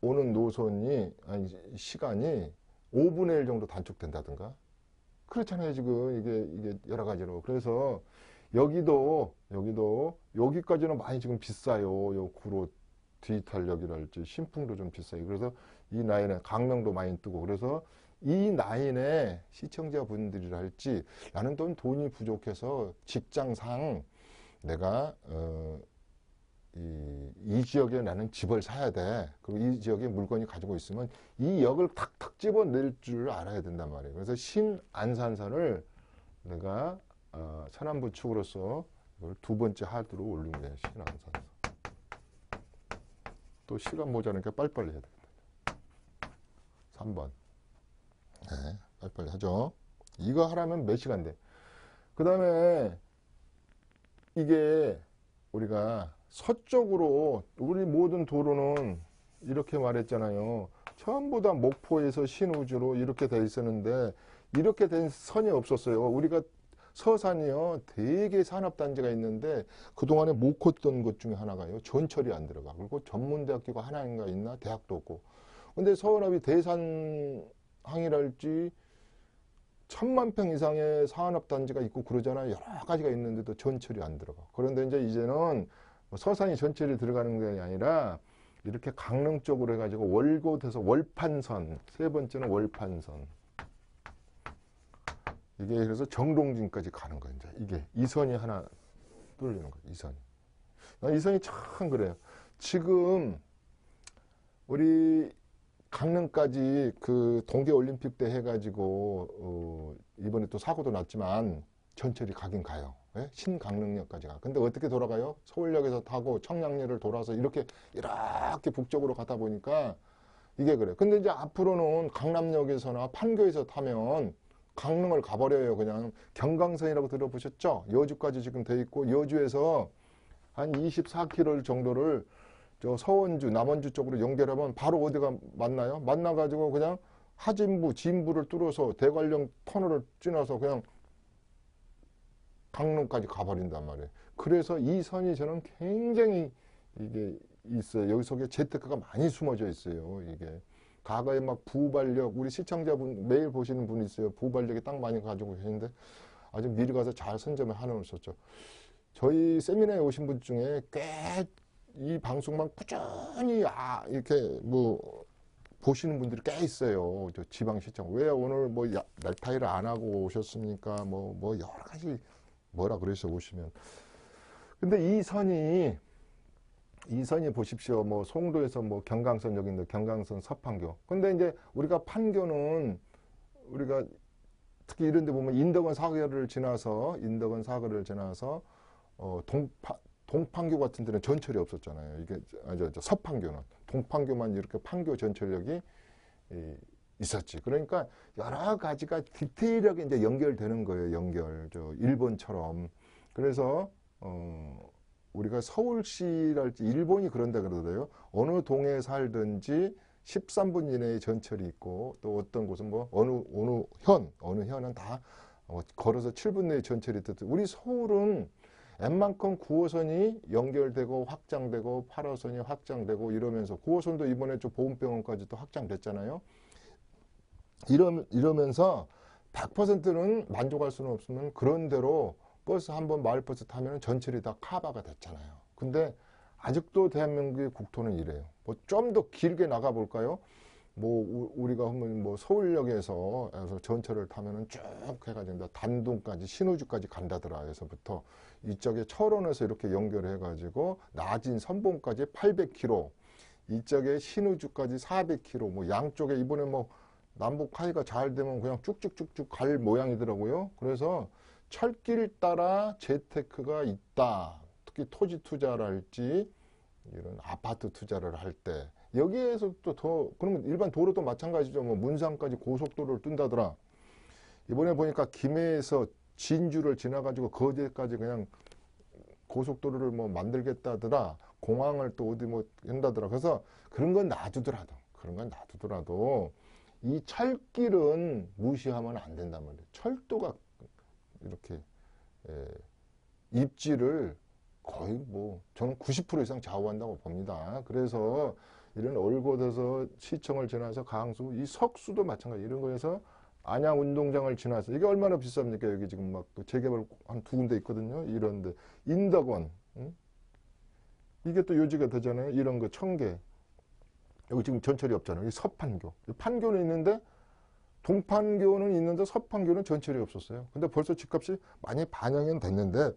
S2: 오는 노선이, 아니, 시간이 5분의 1 정도 단축된다든가. 그렇잖아요, 지금. 이게 여러 가지로. 그래서 여기도, 여기까지는 많이 지금 비싸요. 요 구로 디지털역이랄지, 신풍도 좀 비싸요. 그래서 이 라인에 강명도 많이 뜨고. 그래서 이 라인에 시청자분들이랄지 나는 돈이 부족해서 직장상 내가 이 지역에 나는 집을 사야 돼. 그리고 이 지역에 물건이 가지고 있으면 이 역을 탁탁 집어낼 줄 알아야 된단 말이에요. 그래서 신안산선을 내가 서남부 축으로서 이걸 두 번째 하드로 올린 거예요. 신안산선. 또 시간 모자라니까 빨리빨리 해야 되겠다. 3번. 네, 빨리빨리 하죠. 이거 하려면 몇 시간 돼. 그 다음에 이게 우리가 서쪽으로 우리 모든 도로는 이렇게 말했잖아요. 전부 다 목포에서 신우주로 이렇게 돼 있었는데 이렇게 된 선이 없었어요. 우리가 서산이요. 되게 산업단지가 있는데 그동안에 못 컸던 것 중에 하나가요. 전철이 안 들어가. 그리고 전문대학교가 하나인가 있나? 대학도 없고. 근데 서울압이 대산항이랄지 1000만 평 이상의 산업단지가 있고 그러잖아요. 여러 가지가 있는데도 전철이 안 들어가. 그런데 이제는 서산이 전철이 들어가는 게 아니라 이렇게 강릉 쪽으로 해가지고 월곶에서 월판선, 세 번째는 월판선. 이게 그래서 정동진까지 가는 거예요. 이제 이게 이 선이 하나 뚫리는 거예요. 이 선이. 이 선이 참 그래요. 지금 우리 강릉까지 그 동계올림픽 때 해가지고 이번에 또 사고도 났지만 전철이 가긴 가요. 예? 신강릉역까지 가. 근데 어떻게 돌아가요? 서울역에서 타고 청량리를 돌아서 이렇게 북쪽으로 가다 보니까 이게 그래. 근데 이제 앞으로는 강남역에서나 판교에서 타면 강릉을 가버려요. 그냥 경강선이라고 들어보셨죠? 여주까지 지금 돼 있고 여주에서 한 24km 정도를 저 서원주, 남원주 쪽으로 연결하면 바로 어디가 만나요? 만나가지고 그냥 하진부, 진부를 뚫어서 대관령 터널을 지나서 그냥 강릉까지 가버린단 말이에요. 그래서 이 선이 저는 굉장히 이게 있어요. 여기 속에 재테크가 많이 숨어져 있어요. 이게 과거에 막 부발력, 우리 시청자분 매일 보시는 분이 있어요. 부발력이 딱 많이 가지고 계시는데 아주 미리 가서 잘 선점을 해놓으셨죠. 저희 세미나에 오신 분 중에 꽤 이 방송만 꾸준히 이렇게 뭐 보시는 분들이 꽤 있어요. 저 지방시청. 왜 오늘 뭐 넥타이를 안 하고 오셨습니까? 뭐 여러 가지 뭐라 그래서 오시면. 근데 이 선이 보십시오. 뭐 송도에서 뭐 경강선 여기 있는데 경강선 서판교. 근데 이제 우리가 판교는 우리가 특히 이런 데 보면 인덕원 사거리를 지나서 동판교 같은 데는 전철이 없었잖아요. 이게 서판교는 동판교만 이렇게 판교 전철역이 있었지. 그러니까 여러 가지가 디테일하게 이제 연결되는 거예요. 저 일본처럼. 그래서 우리가 서울시랄지 일본이 그런다 그러더래요. 어느 동에 살든지 13분 이내에 전철이 있고 또 어떤 곳은 뭐 어느 현은 다 걸어서 7분 내에 전철이 있듯 우리 서울은 웬만큼 9호선이 연결되고 확장되고 8호선이 확장되고 이러면서 9호선도 이번에 좀 보훈병원까지 또 확장됐잖아요. 이러면서 100%는 만족할 수는 없으면 그런 대로 버스 한번 마을버스 타면 전철이 다 카바가 됐잖아요. 근데 아직도 대한민국의 국토는 이래요. 뭐 좀 더 길게 나가 볼까요? 뭐 우리가 하면 뭐 서울역에서 전철을 타면은 쭉 해가지고 단둥까지 신우주까지 간다더라 해서부터 이쪽에 철원에서 이렇게 연결해가지고 나진 선봉까지 800km, 이쪽에 신우주까지 400km, 뭐 양쪽에 이번에 뭐 남북 하이가 잘 되면 그냥 쭉쭉쭉쭉 갈 모양이더라고요. 그래서 철길 따라 재테크가 있다. 특히 토지 투자랄지 이런 아파트 투자를 할 때 여기에서 또 더 그러면 일반 도로도 마찬가지죠. 뭐 문상까지 고속도로를 뜬다더라. 이번에 보니까 김해에서 진주를 지나가지고 거제까지 그냥 고속도로를 뭐 만들겠다더라. 공항을 또 어디 뭐 한다더라. 그래서 그런 건 놔두더라도 이 철길은 무시하면 안 된단 말이에요. 철도가 이렇게 입지를 거의 뭐 저는 90% 이상 좌우한다고 봅니다. 그래서 이런 얼god에서 시청을 지나서 강수, 이 석수도 마찬가지 이런 거에서 안양 운동장을 지나서 이게 얼마나 비쌉니까? 여기 지금 막 재개발 한 2군데 있거든요. 이런데 인덕원, 이게 또 요지가 되잖아요. 이런 거 청계. 여기 지금 전철이 없잖아요. 이 서판교. 판교는 있는데 동판교는 있는데 서판교는 전철이 없었어요. 근데 벌써 집값이 많이 반영은 됐는데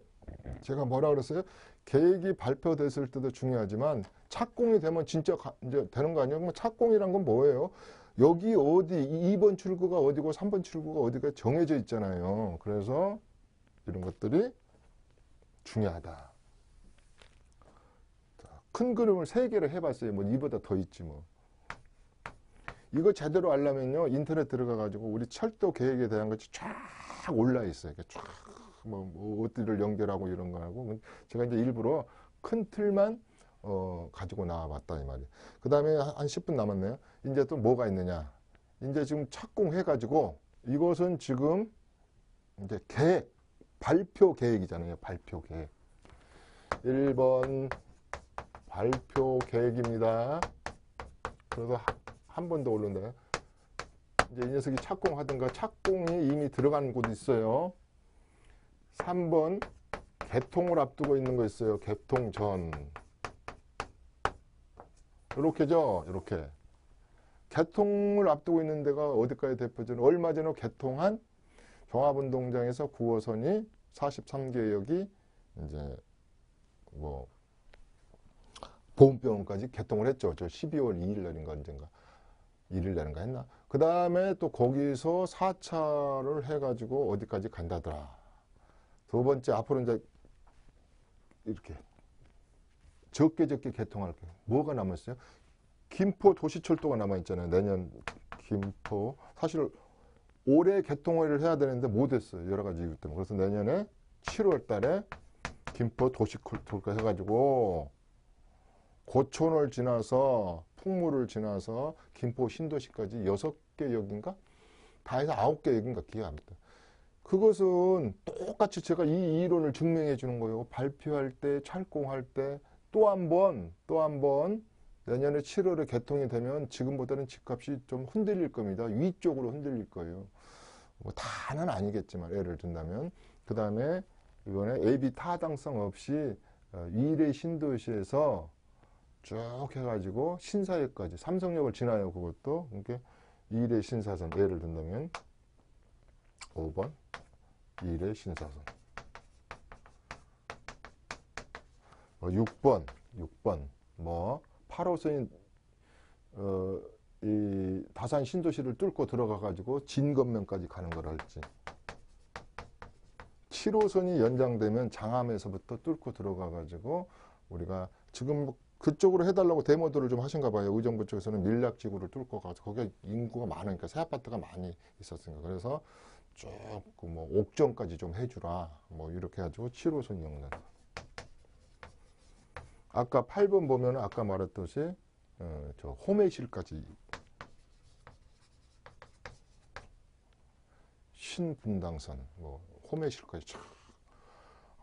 S2: 제가 뭐라 그랬어요? 계획이 발표됐을 때도 중요하지만 착공이 되면 진짜 이제 되는 거 아니에요? 그럼 착공이란 건 뭐예요? 여기 어디 2번 출구가 어디고 3번 출구가 어디가 정해져 있잖아요. 그래서 이런 것들이 중요하다. 큰 그림을 3개를 해봤어요. 뭐 이보다 더 있지 뭐. 이거 제대로 하려면요 인터넷 들어가가지고 우리 철도 계획에 대한 것이 쫙 올라 있어요. 쫙 뭐 어디를 연결하고 이런 거 하고 제가 이제 일부러 큰 틀만 가지고 나와봤다 이 말이에요. 그 다음에 한 10분 남았네요. 이제 또 뭐가 있느냐? 이제 지금 착공해가지고 이것은 지금 이제 계획 발표 계획이잖아요. 발표 계획. 1번 발표 계획입니다. 그래서 한 번 더 오른다. 이제 이 녀석이 착공하든가 착공이 이미 들어간 곳 있어요. 3번 개통을 앞두고 있는 거 있어요. 개통 전. 이렇게죠. 이렇게. 개통을 앞두고 있는 데가 어디까지 대표적으로 얼마 전에 개통한 종합운동장에서 9호선이 43개역이 이제 뭐 보훈병원까지 개통을 했죠. 저 12월 2일 날인가 언젠가. 일을 내는가 했나? 그 다음에 또 거기서 4차를 해가지고 어디까지 간다더라. 두 번째, 앞으로 이제 이렇게 적게 개통할 게 뭐가 남았어요? 김포 도시철도가 남아있잖아요. 내년 김포. 사실 올해 개통을 해야 되는데 못했어요. 여러 가지 이유 때문에. 그래서 내년에 7월 달에 김포 도시철도가 해가지고 고촌을 지나서 풍무를 지나서 김포 신도시까지 6개 역인가? 다 해서 9개 역인가 기억 안 납니다. 그것은 똑같이 제가 이 이론을 증명해 주는 거예요. 발표할 때, 철공할 때 또 한 번 내년에 7월에 개통이 되면 지금보다는 집값이 좀 흔들릴 겁니다. 위쪽으로 흔들릴 거예요. 뭐 다는 아니겠지만 예를 든다면 그 다음에 이번에 AB 타당성 없이 2대 신도시에서 쭉 해가지고 신사역까지 삼성역을 지나요. 그것도 이렇게 2대 신사선 예를 든다면 5번 2대 신사선 6번 뭐 8호선이 이 다산 신도시를 뚫고 들어가 가지고 진건면까지 가는 거랄지 7호선이 연장되면 장암에서부터 뚫고 들어가 가지고 우리가 지금 그쪽으로 해달라고 데모들을 좀 하신가 봐요. 의정부 쪽에서는 밀락지구를 뚫고 가서 거기가 인구가 많으니까 새 아파트가 많이 있었으니까 그래서 쭉 뭐 옥정까지 좀 해주라 뭐 이렇게 해가지고 7호선 역량. 아까 8번 보면 아까 말했듯이 저 호매실까지 신분당선 뭐 호매실까지 참.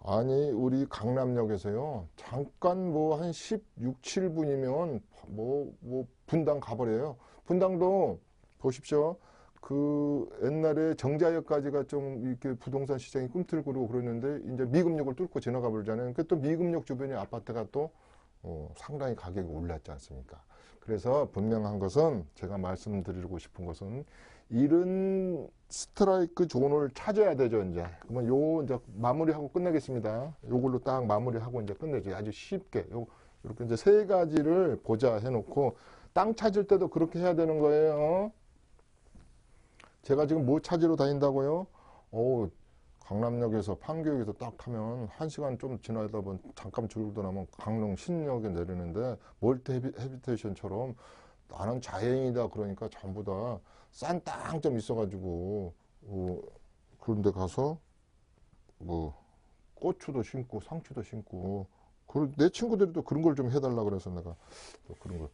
S2: 아니 우리 강남역에서요 잠깐 뭐 한 16, 7분이면 뭐 분당 가버려요. 분당도 보십시오. 그 옛날에 정자역까지가 좀 이렇게 부동산 시장이 꿈틀거리고 그러는데 이제 미금역을 뚫고 지나가 버리잖아요. 그 또 미금역 주변의 아파트가 또 상당히 가격이 올랐지 않습니까? 그래서 분명한 것은 제가 말씀드리고 싶은 것은 이런 스트라이크 존을 찾아야 되죠, 이제. 그러면 요 이제 마무리하고 끝내겠습니다. 요걸로 딱 마무리하고 이제 끝내죠. 아주 쉽게. 이렇게 이제 세 가지를 보자 해놓고 땅 찾을 때도 그렇게 해야 되는 거예요. 제가 지금 뭐 찾으러 다닌다고요? 강남역에서 판교역에서 딱 타면 1시간 좀 지나다 보면 잠깐 줄도 나면 강릉 신역에 내리는데 멀티 헤비테이션처럼 나는 자연이다 그러니까 전부 다 싼 땅 좀 있어가지고 그런 데 가서 뭐 고추도 심고 상추도 심고 내 친구들이 또 그런 걸 좀 해달라 그래서 내가 또 그런 걸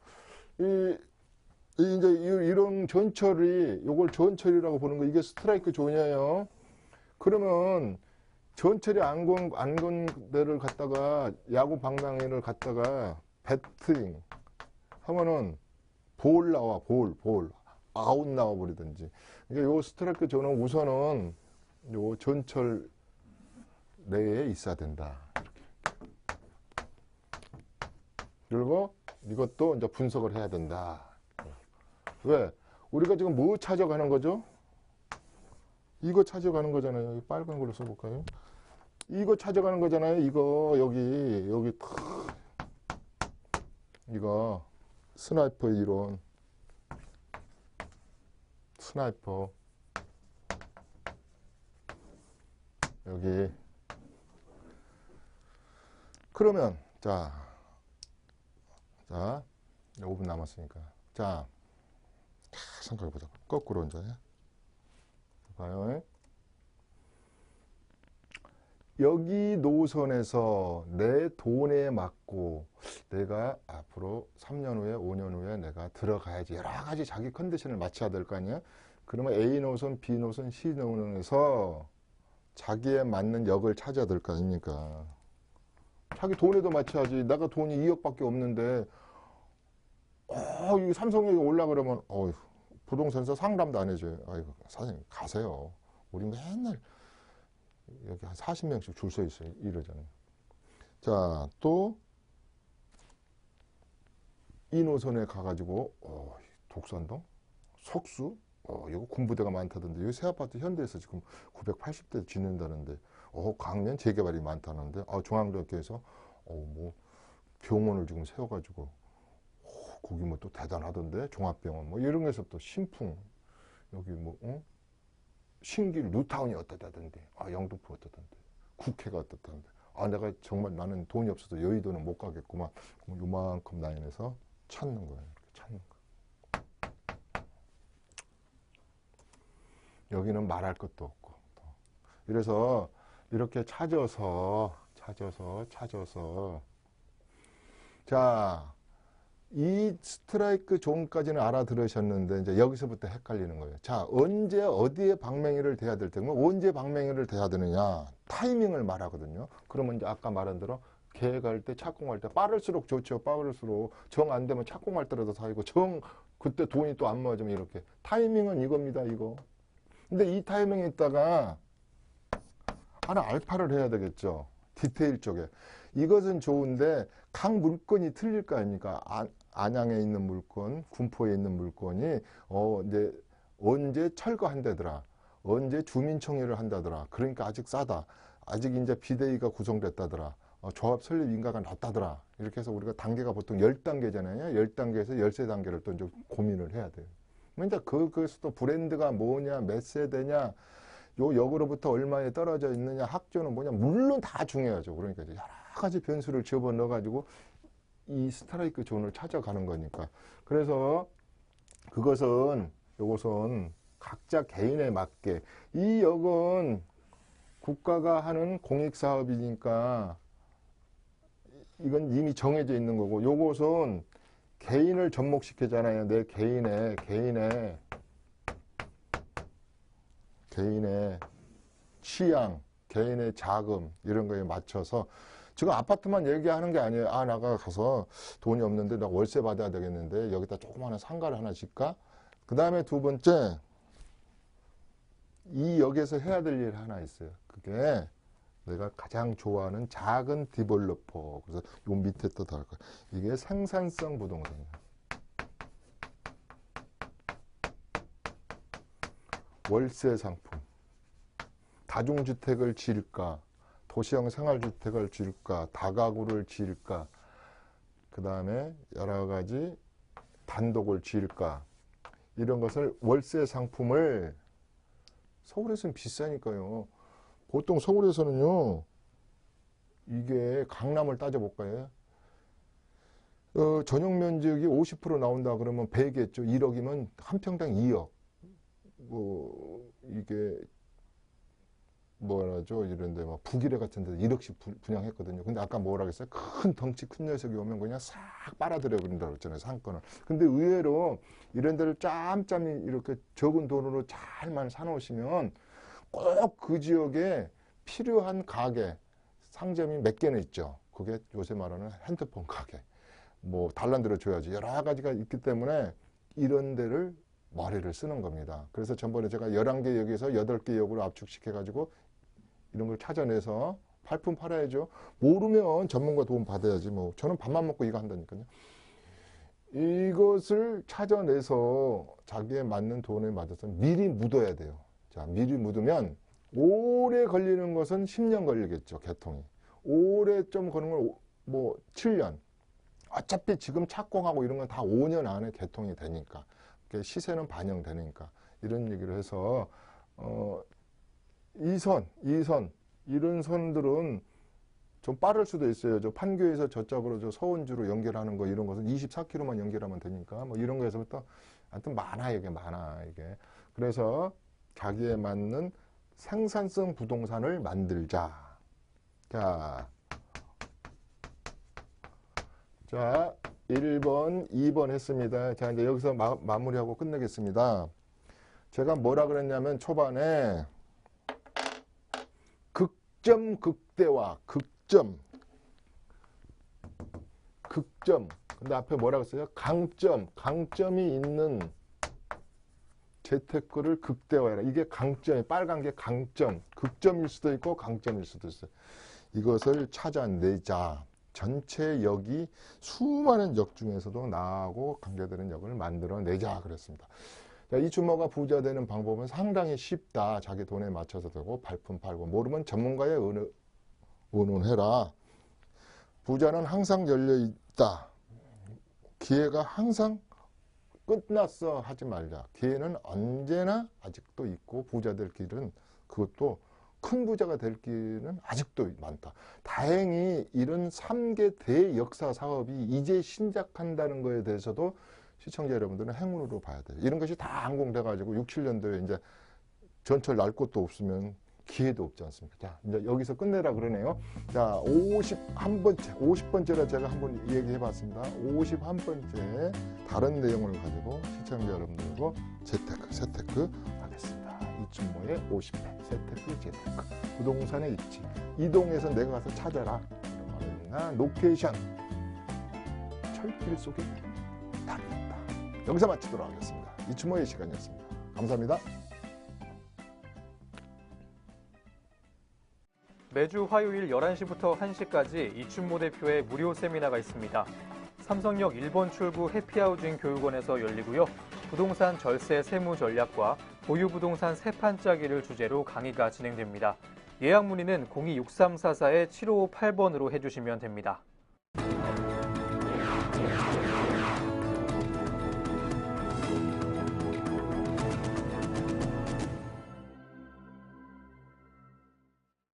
S2: 이제 이런 전철이 요걸 전철이라고 보는 거 이게 스트라이크 존이에요. 그러면 전철이 안 건 데를 갖다가 야구 방망이를 갖다가 배팅 하면은 볼 나와 볼 아웃 나와 버리든지. 그러니까 요 스트라이크 존은 우선은 요 전철 내에 있어야 된다. 그리고 이것도 이제 분석을 해야 된다. 왜? 우리가 지금 뭐 찾아가는 거죠? 이거 찾아가는 거잖아요. 여기 빨간 걸로 써볼까요? 이거 찾아가는 거잖아요. 이거 여기 이거 스나이퍼 이론 스나이퍼 여기 그러면 자 5분 남았으니까 자 생각해보자. 거꾸로 이제 봐요. 여기 노선에서 내 돈에 맞고 내가 앞으로 3년 후에 5년 후에 내가 들어가야지 여러 가지 자기 컨디션을 맞춰야 될 거 아니야. 그러면 A 노선, B 노선, C 노선에서 자기에 맞는 역을 찾아야 될 거 아닙니까. 자기 돈에도 맞춰야지. 내가 돈이 2억밖에 없는데 이 삼성역에 올라가려면 부동산에서 상담도 안 해줘요. 아이고 사장님 가세요. 우리 맨날 여기 한 40명씩 줄 서 있어요. 이러잖아요. 자, 또 이 노선에 가가지고 독산동, 석수, 이거 군부대가 많다던데 여기 새 아파트 현대에서 지금 980대 짓는다는데 강면 재개발이 많다는데 중앙대학교에서 뭐 병원을 지금 세워가지고 거기 뭐 또 대단하던데 종합병원 뭐 이런 데서부터 신풍 여기 뭐 신길 뉴타운이 어떠다던데 영등포 어떠던데 국회가 어떻다던데 내가 정말 나는 돈이 없어서 여의도는 못 가겠구만. 요만큼 라인에서 찾는 거예요. 이렇게 찾는 거. 여기는 말할 것도 없고. 이래서 이렇게 찾아서 자, 이 스트라이크 존까지는 알아들으셨는데 이제 여기서부터 헷갈리는 거예요. 자, 언제 어디에 방맹이를 대야 될 때면 언제 방맹이를 대야 되느냐 타이밍을 말하거든요. 그러면 이제 아까 말한 대로 계획할 때 착공할 때 빠를수록 좋죠. 빠를수록 정 안 되면 착공할 때라도 사이고 정 그때 돈이 또 안 맞으면 이렇게 타이밍은 이겁니다. 이거. 근데 이 타이밍에 있다가 하나 알파를 해야 되겠죠. 디테일 쪽에. 이것은 좋은데 각 물건이 틀릴 거 아닙니까? 안양에 있는 물건, 군포에 있는 물건이 이제 언제 철거한다더라. 언제 주민청약을 한다더라. 그러니까 아직 싸다. 아직 이제 비대위가 구성됐다더라. 조합 설립 인가가 낮다더라. 이렇게 해서 우리가 단계가 보통 10단계잖아요. 10단계에서 13단계를 또 이제 고민을 해야 돼요. 이제 그것도 또 브랜드가 뭐냐, 몇 세대냐, 요 역으로부터 얼마에 떨어져 있느냐, 학조는 뭐냐, 물론 다 중요하죠. 그러니까 이제 여러 가지 변수를 집어넣어가지고 이 스트라이크 존을 찾아가는 거니까. 그래서 요것은 각자 개인에 맞게 이 역은 국가가 하는 공익사업이니까 이건 이미 정해져 있는 거고 요것은 개인을 접목시키잖아요. 내 개인의 취향, 개인의 자금 이런 거에 맞춰서 지금 아파트만 얘기하는 게 아니에요. 나가 가서 돈이 없는데 나 월세 받아야 되겠는데 여기다 조그마한 상가를 하나 짓까? 그 다음에 두 번째 이 역에서 해야 될 일 하나 있어요. 그게 내가 가장 좋아하는 작은 디벨로퍼. 그래서 요 밑에 또 다를 거예요. 이게 생산성 부동산이에요. 월세 상품. 다중주택을 지을까? 도시형 생활주택을 지을까? 다가구를 지을까? 그 다음에 여러 가지 단독을 지을까? 이런 것을 월세 상품을 서울에서는 비싸니까요. 보통 서울에서는요. 이게 강남을 따져볼까요? 전용 면적이 50% 나온다 그러면 100겠죠. 1억이면 한 평당 2억. 이게 뭐라죠? 이런데 막 북일해 같은 데서 1억씩 분양했거든요. 근데 아까 뭐라 그랬어요? 큰 덩치 큰 녀석이 오면 그냥 싹 빨아들여 버린다고 했잖아요. 상권을. 근데 의외로 이런 데를 짬짬이 이렇게 적은 돈으로 잘만 사놓으시면 꼭 그 지역에 필요한 가게, 상점이 몇 개는 있죠. 그게 요새 말하는 핸드폰 가게. 뭐 달란드로 줘야지. 여러 가지가 있기 때문에 이런 데를 머리를 쓰는 겁니다. 그래서 전번에 제가 11개 역에서 8개 역으로 압축시켜가지고 이런 걸 찾아내서 팔품 팔아야죠. 모르면 전문가 도움 받아야지. 뭐 저는 밥만 먹고 이거 한다니까요. 이것을 찾아내서 자기에 맞는 돈에 맞아서 미리 묻어야 돼요. 자, 미리 묻으면 오래 걸리는 것은 10년 걸리겠죠. 개통이. 오래 좀 거는 걸 뭐 7년. 어차피 지금 착공하고 이런 건 다 5년 안에 개통이 되니까. 시세는 반영되니까. 이런 얘기를 해서 이런 선들은 좀 빠를 수도 있어요. 저 판교에서 저쪽으로 저 서원주로 연결하는 거 이런 것은 24km만 연결하면 되니까 뭐 이런 거에서부터 하여튼 많아 이게 많아 이게. 그래서 자기에 맞는 생산성 부동산을 만들자. 자 1번, 2번 했습니다. 자 이제 여기서 마무리하고 끝내겠습니다. 제가 뭐라 그랬냐면 초반에 극점, 극대화, 극점. 근데 앞에 뭐라고 했어요? 강점이 있는 재테크를 극대화해라. 이게 강점이 빨간 게 강점. 극점일 수도 있고 강점일 수도 있어요. 이것을 찾아내자. 전체 역이 수많은 역 중에서도 나하고 관계되는 역을 만들어내자 그랬습니다. 자, 이 주모가 부자 되는 방법은 상당히 쉽다. 자기 돈에 맞춰서 되고 발품 팔고 모르면 전문가에 의논해라. 부자는 항상 열려있다. 기회가 항상 끝났어 하지 말자. 기회는 언제나 아직도 있고 부자 될 길은 그것도 큰 부자가 될 길은 아직도 많다. 다행히 이런 3개 대역사 사업이 이제 신작한다는 거에 대해서도 시청자 여러분들은 행운으로 봐야 돼요. 이런 것이 다 항공돼 가지고 6, 7년도에 이제 전철 날 곳도 없으면 기회도 없지 않습니까? 자, 이제 여기서 끝내라 그러네요. 자, 50번째라 제가 한번 얘기해 봤습니다. 51번째 다른 내용을 가지고 시청자 여러분들과 재테크 하겠습니다. 이춘모의 50회 재테크 부동산의 입지. 이동에서 내가 가서 찾아라. 어느 로케이션 철길 속에 답이 있다. 여기서 마치도록 하겠습니다. 이춘모의 시간이었습니다. 감사합니다.
S3: 매주 화요일 11시부터 1시까지 이춘모 대표의 무료 세미나가 있습니다. 삼성역 1번 출구 해피하우징 교육원에서 열리고요. 부동산 절세 세무 전략과 보유 부동산 세 판짜기를 주제로 강의가 진행됩니다. 예약 문의는 026344-7558번으로 해주시면 됩니다.